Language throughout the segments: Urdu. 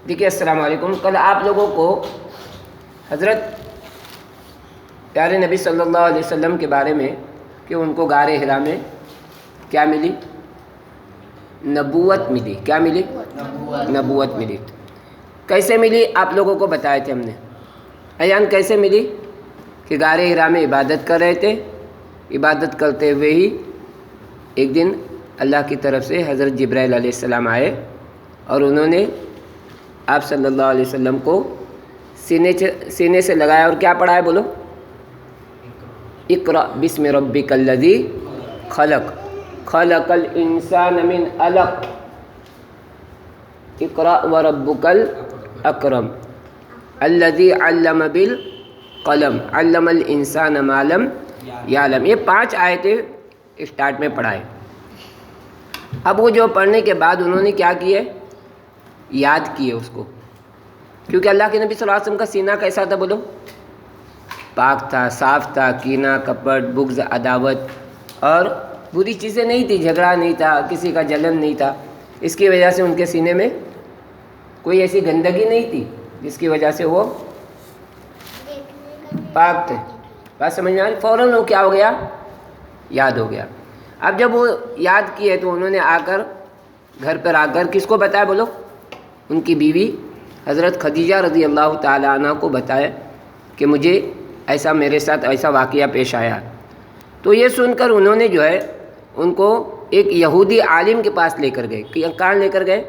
دیکھیے السلام علیکم، کل آپ لوگوں کو حضرت پیارے نبی صلی اللہ علیہ وسلم کے بارے میں کہ ان کو غار حرا میں کیا ملی؟ نبوت ملی۔ کیا ملی؟ نبوت ملی۔ کیسے ملی آپ لوگوں کو بتائے تھے ہم نے۔ ایان کیسے ملی؟ کہ غار حرا میں عبادت کر رہے تھے، عبادت کرتے ہوئے ہی ایک دن اللہ کی طرف سے حضرت جبرائیل علیہ السلام آئے اور انہوں نے آپ صلی اللہ علیہ وسلم کو سینے سے لگایا اور کیا پڑھایا؟ بولو، اقرأ بسم ربک الذی خلق خلق الانسان من علق اقرأ وربک الاکرم الذی علم بالقلم علم الانسان ما لم یعلم۔ یہ 5 آیتیں اسٹارٹ میں پڑھائے۔ اب وہ جو پڑھنے کے بعد انہوں نے کیا کیے؟ یاد کیے اس کو، کیونکہ اللہ کے نبی صلی اللہ علیہ وسلم کا سینہ کیسا تھا؟ بولو، پاک تھا، صاف تھا، کینہ، کپٹ، بغض، عداوت اور بری چیزیں نہیں تھی، جھگڑا نہیں تھا، کسی کا جلن نہیں تھا۔ اس کی وجہ سے ان کے سینے میں کوئی ایسی گندگی نہیں تھی جس کی وجہ سے وہ پاک تھے۔ بات سمجھ میں آ رہی؟ فوراً وہ کیا ہو گیا؟ یاد ہو گیا۔ اب جب وہ یاد کیے تو انہوں نے آ کر گھر پر آ کر کس کو بتایا؟ بولو، ان کی بیوی حضرت خدیجہ رضی اللہ تعالی عنہ کو بتایا کہ مجھے ایسا، میرے ساتھ ایسا واقعہ پیش آیا۔ تو یہ سن کر انہوں نے جو ہے ان کو ایک یہودی عالم کے پاس لے کر گئے۔ کہاں لے کر گئے؟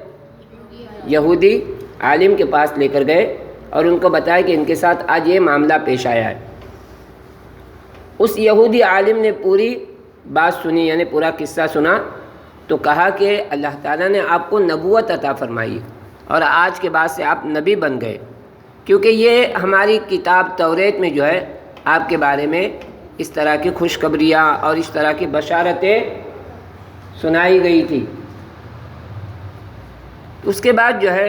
یہودی عالم کے پاس لے کر گئے اور ان کو بتایا کہ ان کے ساتھ آج یہ معاملہ پیش آیا ہے۔ اس یہودی عالم نے پوری بات سنی، یعنی پورا قصہ سنا تو کہا کہ اللہ تعالیٰ نے آپ کو نبوت عطا فرمائی اور آج کے بعد سے آپ نبی بن گئے، کیونکہ یہ ہماری کتاب توریت میں جو ہے آپ کے بارے میں اس طرح کی خوشخبریاں اور اس طرح کی بشارتیں سنائی گئی تھی۔ اس کے بعد جو ہے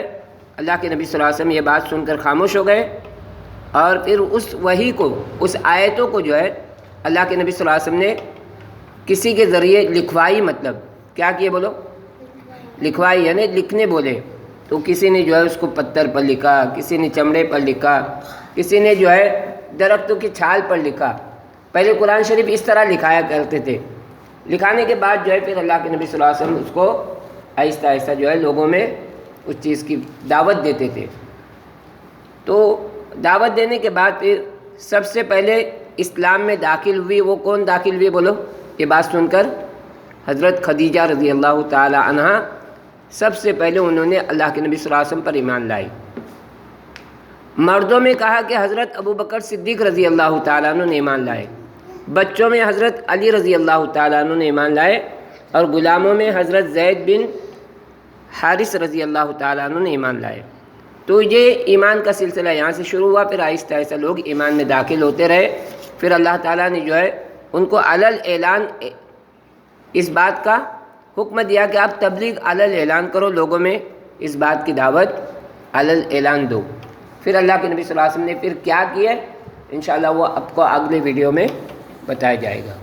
اللہ کے نبی صلی اللہ علیہ وسلم یہ بات سن کر خاموش ہو گئے اور پھر اس وحی کو، اس آیتوں کو جو ہے اللہ کے نبی صلی اللہ علیہ وسلم نے کسی کے ذریعے لکھوائی۔ مطلب کیا کیے؟ بولو، لکھوائی، یعنی لکھنے بولے تو کسی نے جو ہے اس کو پتھر پر لکھا، کسی نے چمڑے پر لکھا، کسی نے جو ہے درختوں کی چھال پر لکھا۔ پہلے قرآن شریف اس طرح لکھایا کرتے تھے۔ لکھانے کے بعد جو ہے پھر اللہ کے نبی صلی اللہ علیہ وسلم اس کو آہستہ آہستہ جو ہے لوگوں میں اس چیز کی دعوت دیتے تھے۔ تو دعوت دینے کے بعد پھر سب سے پہلے اسلام میں داخل ہوئی، وہ کون داخل ہوئی؟ بولو، یہ بات سن کر حضرت خدیجہ رضی اللہ تعالی عنہ سب سے پہلے انہوں نے اللہ کے نبی صلی اللہ علیہ وسلم پر ایمان لائی۔ مردوں میں کہا کہ حضرت ابو بکر صدیق رضی اللہ تعالیٰ عنہ نے ایمان لائے، بچوں میں حضرت علی رضی اللہ تعالیٰ عنہ نے ایمان لائے اور غلاموں میں حضرت زید بن حارث رضی اللہ تعالیٰ عنہ نے ایمان لائے۔ تو یہ ایمان کا سلسلہ یہاں سے شروع ہوا، پھر آہستہ آہستہ لوگ ایمان میں داخل ہوتے رہے۔ پھر اللہ تعالیٰ نے جو ہے ان کو علل اعلان اس بات کا حکم دیا کہ آپ تبلیغ علل اعلان کرو، لوگوں میں اس بات کی دعوت علل اعلان دو۔ پھر اللہ کے نبی صلی اللہ علیہ وسلم نے پھر کیا کیا، انشاءاللہ وہ آپ کو اگلے ویڈیو میں بتایا جائے گا۔